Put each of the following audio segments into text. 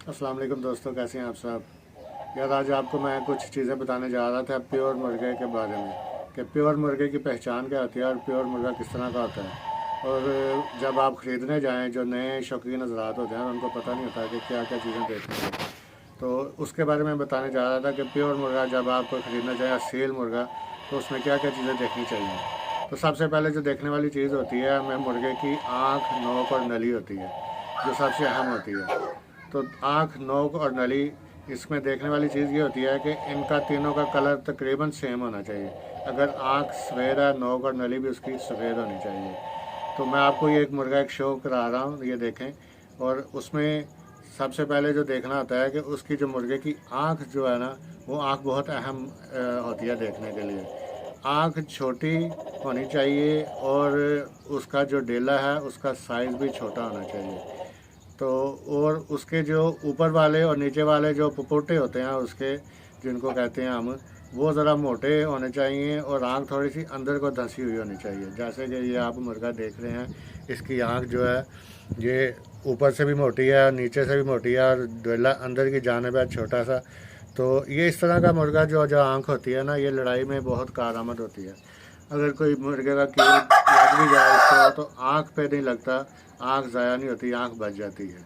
अस्सलाम वालेकुम दोस्तों, कैसे हैं आप सब। यार आज आपको मैं कुछ चीज़ें बताने जा रहा था प्योर मुर्गे के बारे में कि प्योर मुर्गे की पहचान क्या होती है और प्योर मुर्गा किस तरह का होता है। और जब आप ख़रीदने जाएं, जो नए शौकीन हज़रात होते हैं उनको पता नहीं होता कि क्या क्या चीज़ें देखनी है, तो उसके बारे में बताने जा रहा था कि प्योर मुर्गा जब आप ख़रीदना चाहें, असील मुर्गा, तो उसमें क्या क्या चीज़ें देखनी चाहिए। तो सबसे पहले जो देखने वाली चीज़ होती है हमें मुर्गे की आँख, नोक और नली होती है, जो सबसे अहम होती है। तो आँख, नोक और नली, इसमें देखने वाली चीज़ ये होती है कि इनका तीनों का कलर तकरीबन सेम होना चाहिए। अगर आँख सफ़ेद है, नोक और नली भी उसकी सफ़ेद होनी चाहिए। तो मैं आपको ये एक मुर्गा एक शो करा रहा हूँ, ये देखें। और उसमें सबसे पहले जो देखना होता है कि उसकी जो मुर्गे की आँख जो है ना, वो आँख बहुत अहम होती है देखने के लिए। आँख छोटी होनी चाहिए और उसका जो डेला है उसका साइज़ भी छोटा होना चाहिए। तो और उसके जो ऊपर वाले और नीचे वाले जो पुपोटे होते हैं उसके, जिनको कहते हैं हम, वो ज़रा मोटे होने चाहिए और आँख थोड़ी सी अंदर को धंसी हुई होनी चाहिए। जैसे कि ये आप मुर्गा देख रहे हैं, इसकी आँख जो है ये ऊपर से भी मोटी है, नीचे से भी मोटी है और डोला अंदर की जानिब है छोटा सा। तो ये इस तरह का मुर्गा जो जो आँख होती है ना, ये लड़ाई में बहुत कारआमद होती है। अगर कोई मुर्गे का कील लग भी जाए इसको तो आँख पे नहीं लगता, आँख ज़ाया नहीं होती, आँख बच जाती है।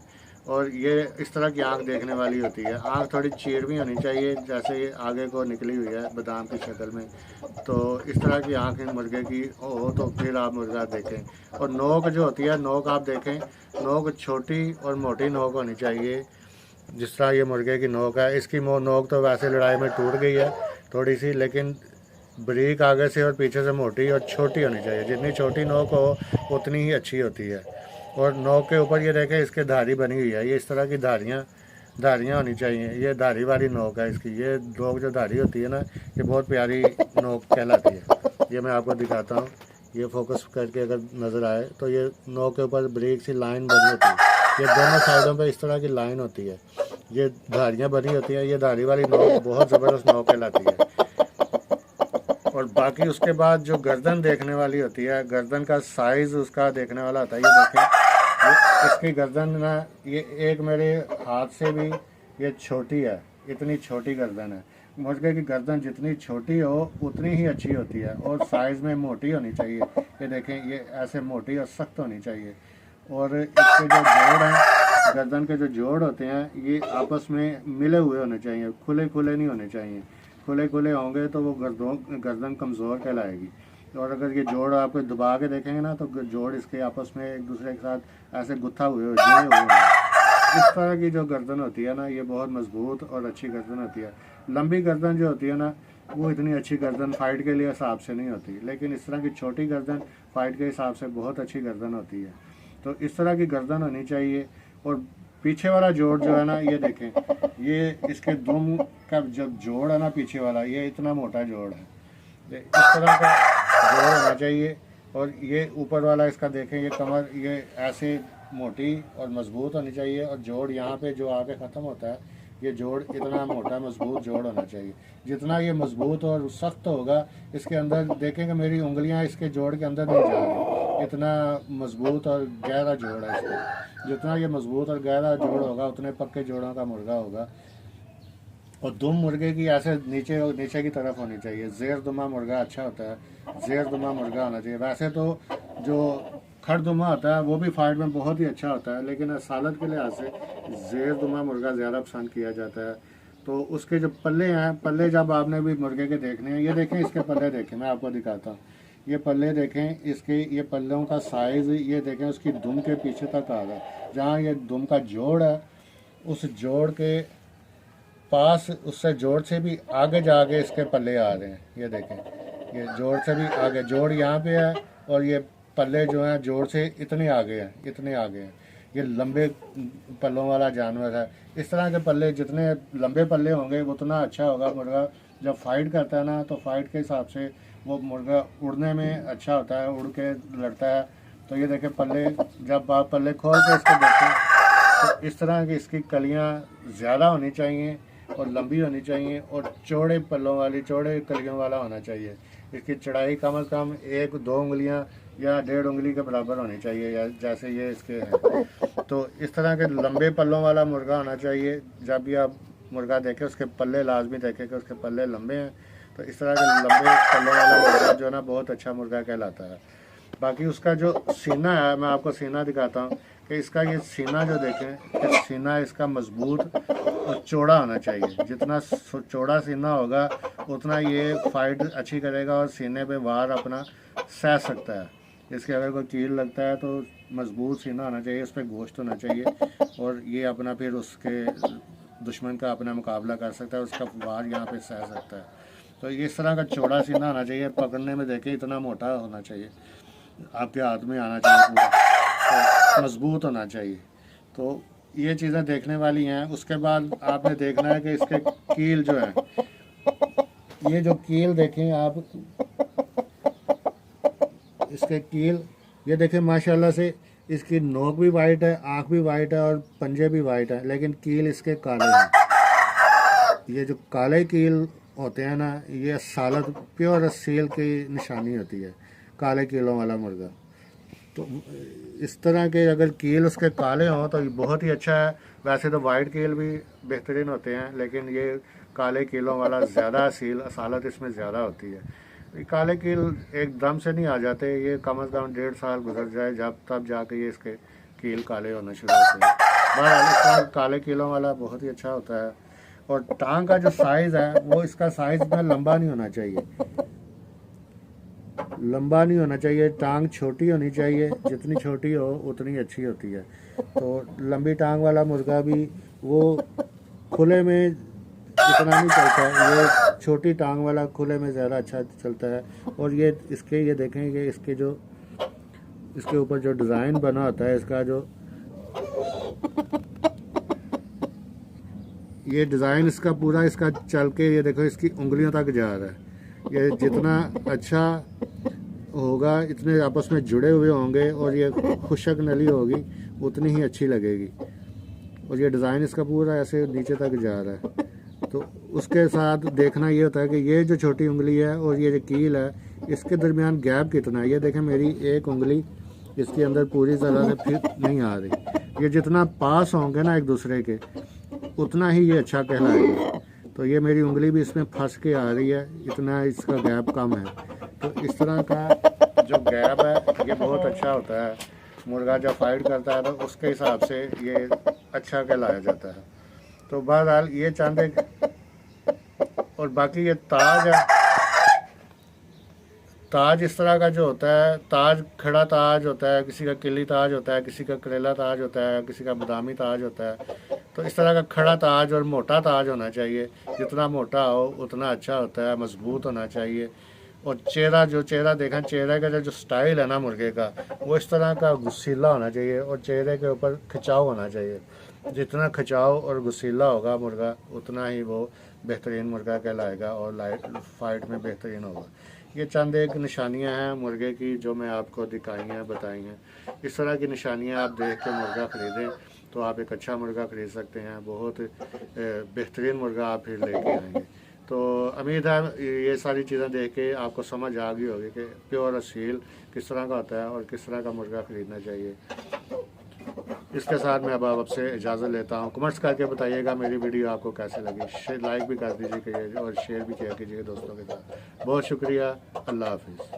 और ये इस तरह की आँख देखने वाली होती है। आँख थोड़ी चीरवी होनी चाहिए, जैसे ये आगे को निकली हुई है बादाम की शक्ल में। तो इस तरह की आँख इन मुर्गे की हो तो फिर आप मुर्गा देखें। और नोक जो होती है, नोक आप देखें, नोक छोटी और मोटी नोक होनी चाहिए। जिस तरह ये मुर्गे की नोक है, इसकी नोक तो वैसे लड़ाई में टूट गई है थोड़ी सी, लेकिन ब्रीक आगे से और पीछे से मोटी और छोटी होनी चाहिए। जितनी छोटी नोक हो उतनी ही अच्छी होती है। और नोक के ऊपर ये देखें, इसके धारी बनी हुई है, ये इस तरह की धारियाँ धारियाँ होनी चाहिए। ये धारी वाली नोक है इसकी। ये नोक जो धारी होती है ना, ये बहुत प्यारी नोक कहलाती है। ये मैं आपको दिखाता हूँ, ये फोकस करके अगर नज़र आए तो ये नोक के ऊपर ब्रीक सी लाइन बनी होती है। ये दोनों साइडों पे इस तरह की लाइन होती है, ये धारियाँ बनी होती हैं। ये धारी वाली नोक बहुत ज़बरदस्त नोक कहलाती है। और बाकी उसके बाद जो गर्दन देखने वाली होती है, गर्दन का साइज़ उसका देखने वाला होता है। ये देखें, ये इसकी गर्दन ना, ये एक मेरे हाथ से भी ये छोटी है, इतनी छोटी गर्दन है। मुर्गे की गर्दन जितनी छोटी हो उतनी ही अच्छी होती है और साइज़ में मोटी होनी चाहिए। ये देखें, ये ऐसे मोटी और सख्त होनी चाहिए। और इसके जो जोड़ हैं, गर्दन के जो जोड़ होते हैं, ये आपस में मिले हुए होने चाहिए, खुले खुले नहीं होने चाहिए। खुले खुले होंगे तो वो गर्दन कमज़ोर कहलाएगी। और अगर ये जोड़ आप दबा के देखेंगे ना, तो जोड़ इसके आपस में एक दूसरे के साथ ऐसे गुत्था हुए जुड़े हुए हैं। इस तरह की जो गर्दन होती है ना, ये बहुत मजबूत और अच्छी गर्दन होती है। लंबी गर्दन जो होती है ना, वो इतनी अच्छी गर्दन फाइट के लिए हिसाब से नहीं होती, लेकिन इस तरह की छोटी गर्दन फाइट के हिसाब से बहुत अच्छी गर्दन होती है। तो इस तरह की गर्दन होनी चाहिए। और पीछे वाला जोड़ जो है ना, ये देखें, ये इसके दुम का जब जोड़ है ना, पीछे वाला ये इतना मोटा जोड़ है, ये इस तरह का जोड़ होना चाहिए। और ये ऊपर वाला इसका देखें, ये कमर ये ऐसे मोटी और मजबूत होनी चाहिए। और जोड़ यहाँ पे जो आगे ख़त्म होता है, ये जोड़ इतना मोटा मजबूत जोड़ होना चाहिए। जितना ये मजबूत और सख्त होगा, इसके अंदर देखेंगे मेरी उंगलियां इसके जोड़ के अंदर नहीं जा रही, इतना मजबूत और गहरा जोड़ है इसका। जितना ये मजबूत और गहरा जोड़ होगा उतने पक्के जोड़ों का मुर्गा होगा। और दुम मुर्गे की ऐसे नीचे नीचे की तरफ होनी चाहिए। जेर दुमा मुर्गा अच्छा होता है, जेर दुमा मुर्गा होना चाहिए। वैसे तो जो खरदुमा होता है वो भी फाइट में बहुत ही अच्छा होता है, लेकिन सालत के लिहाज से जेर दुमा मुर्गा ज़्यादा पसंद किया जाता है। तो उसके जो पल्ले हैं, पल्ले जब आपने भी मुर्गे के देखने हैं, ये देखें, इसके पल्ले देखें, मैं आपको दिखाता हूँ। ये पल्ले देखें, इसके ये पल्लों का साइज़ ये देखें, उसकी दुम के पीछे तक आ रहा है। जहाँ ये दुम का जोड़ है, उस जोड़ के पास, उससे जोड़ से भी आगे जाके इसके पल्ले आ रहे हैं। ये देखें, ये जोड़ से भी आगे, जोड़ यहाँ पे है और ये पल्ले जो हैं जोड़ से इतने आगे हैं, इतने आगे हैं। ये लंबे पल्लों वाला जानवर है। इस तरह के पल्ले, जितने लंबे पल्ले होंगे उतना अच्छा होगा मुर्गा। जब फाइट करता है ना, तो फाइट के हिसाब से वो मुर्गा उड़ने में अच्छा होता है, उड़ के लड़ता है। तो ये देखें पल्ले, जब आप पल्ले खोल के इसको देखें तो इस तरह की इसकी कलियाँ ज़्यादा होनी चाहिए और लंबी होनी चाहिए और चौड़े पल्लों वाली, चौड़े कलियों वाला होना चाहिए। इसकी चढ़ाई कम से कम 1-2 उंगलियां या 1.5 उंगली के बराबर होनी चाहिए, या जैसे ये इसके हैं। तो इस तरह के लंबे पल्लों वाला मुर्गा होना चाहिए। जब भी आप मुर्गा देखें उसके पल्ले लाजमी देखें कि उसके पल्ले लंबे हैं। तो इस तरह के लंबे पल्लों वाला मुर्गा जो है ना बहुत अच्छा मुर्गा कहलाता है। बाकी उसका जो सीना है, मैं आपको सीना दिखाता हूँ कि इसका ये सीना जो देखें कि सीना इसका मजबूत और चौड़ा होना चाहिए। जितना चौड़ा सीना होगा उतना ये फाइट अच्छी करेगा और सीने पे वार अपना सह सकता है। इसके अगर कोई कील लगता है तो मजबूत सीना होना चाहिए, उस पर गोश्त होना चाहिए और ये अपना फिर उसके दुश्मन का अपना मुकाबला कर सकता है, उसका वार यहाँ पे सह सकता है। तो इस तरह का चौड़ा सीना होना चाहिए। पकड़ने में देखें इतना मोटा होना चाहिए, आपके हाथ में आना चाहिए पूरा, तो मजबूत होना चाहिए। तो ये चीज़ें देखने वाली हैं। उसके बाद आपने देखना है कि इसके कील जो है, ये जो कील देखें आप, इसके कील ये देखें माशाल्लाह से इसकी नोक भी वाइट है, आँख भी वाइट है और पंजे भी वाइट है, लेकिन कील इसके काले हैं। ये जो काले कील होते हैं ना, ये सालत प्योर असील की निशानी होती है, काले कीलों वाला मुर्गा। तो इस तरह के अगर कील उसके काले हों तो ये बहुत ही अच्छा है। वैसे तो वाइट कील भी बेहतरीन होते हैं, लेकिन ये काले कीलों वाला ज़्यादा असील, असालत इसमें ज़्यादा होती है। ये काले कील एकदम से नहीं आ जाते, ये कम से कम 1.5 साल गुजर जाए जब तब जाके ये इसके कील काले होने शुरू होते हैं। बहरहाल काले कीलों वाला बहुत ही अच्छा होता है। और टांग का जो साइज़ है वो इसका साइज़ में लंबा नहीं होना चाहिए, लंबा नहीं होना चाहिए। टांग छोटी होनी चाहिए, जितनी छोटी हो उतनी अच्छी होती है। तो लंबी टांग वाला मुर्गा भी वो खुले में इतना नहीं चलता है, ये छोटी टांग वाला खुले में ज़्यादा अच्छा चलता है। और ये इसके ये देखेंगे इसके जो इसके ऊपर जो डिज़ाइन बना होता है, इसका जो ये डिज़ाइन इसका पूरा इसका चल के ये देखो इसकी उंगलियों तक जा रहा है। ये जितना अच्छा होगा, इतने आपस में जुड़े हुए होंगे और ये खुशक नली होगी उतनी ही अच्छी लगेगी। और ये डिज़ाइन इसका पूरा ऐसे नीचे तक जा रहा है। तो उसके साथ देखना ये होता है कि ये जो छोटी उंगली है और ये जो कील है, इसके दरमियान गैप कितना है। ये देखें मेरी एक उंगली इसके अंदर पूरी तरह से फिट नहीं आ रही। ये जितना पास होंगे ना एक दूसरे के उतना ही ये अच्छा कहलाएगा। तो ये मेरी उंगली भी इसमें फंस के आ रही है, इतना इसका गैप कम है। तो इस तरह का जो गैप है ये बहुत अच्छा होता है। मुर्गा जब फाइट करता है तो उसके हिसाब से ये अच्छा कहलाया जाता है। तो बहरहाल ये चांदे और बाकी ये ताज है, ताज इस तरह का जो होता है, ताज खड़ा ताज होता है, किसी का किली ताज होता है, किसी का करेला ताज होता है, किसी का बादामी ताज होता है। तो इस तरह का खड़ा ताज और मोटा ताज होना चाहिए। जितना मोटा हो उतना अच्छा होता है, मजबूत होना चाहिए। और चेहरा देखा, चेहरे का जो स्टाइल है ना मुर्गे का, वो इस तरह का गुस्सीला होना चाहिए और चेहरे के ऊपर खिंचाव होना चाहिए। जितना खिंचाव और गुस्सीला होगा मुर्गा उतना ही वो बेहतरीन मुर्गा कहलाएगा और लाइट फाइट में बेहतरीन होगा। ये चंद एक निशानियां हैं मुर्गे की जो मैं आपको दिखाई हैं, बताई हैं। इस तरह की निशानियां आप देख के मुर्गा ख़रीदें तो आप एक अच्छा मुर्गा ख़रीद सकते हैं। बहुत बेहतरीन मुर्गा आप फिर लेके आएंगे। तो उम्मीद है ये सारी चीज़ें देख के आपको समझ आ गई होगी कि प्योर असील किस तरह का होता है और किस तरह का मुर्गा ख़रीदना चाहिए। इसके साथ मैं अब आपसे इजाज़त लेता हूँ। कमेंट्स करके बताइएगा मेरी वीडियो आपको कैसे लगी। लाइक भी कर दीजिए और शेयर भी किया कीजिए दोस्तों के साथ। बहुत शुक्रिया। अल्लाह हाफिज़।